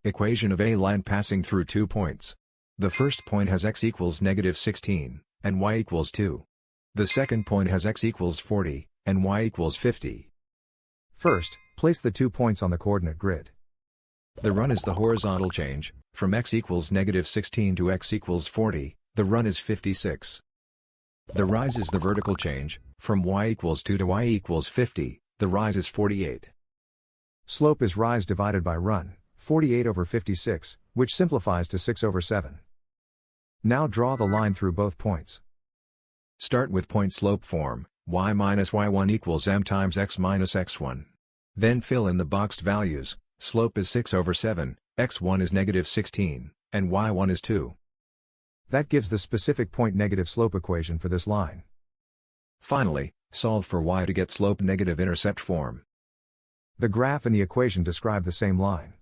Equation of a line passing through 2 points. The first point has x equals -16, and y equals 2. The second point has x equals 40, and y equals 50. First, place the 2 points on the coordinate grid. The run is the horizontal change, from x equals -16 to x equals 40, the run is 56. The rise is the vertical change, from y equals 2 to y equals 50, the rise is 48. Slope is rise divided by run, 48 over 56, which simplifies to 6 over 7. Now draw the line through both points. Start with point slope form, y minus y1 equals m times x minus x1. Then fill in the boxed values. Slope is 6 over 7, x1 is -16, and y1 is 2. That gives the specific point negative slope equation for this line. Finally, solve for y to get slope negative intercept form. The graph and the equation describe the same line.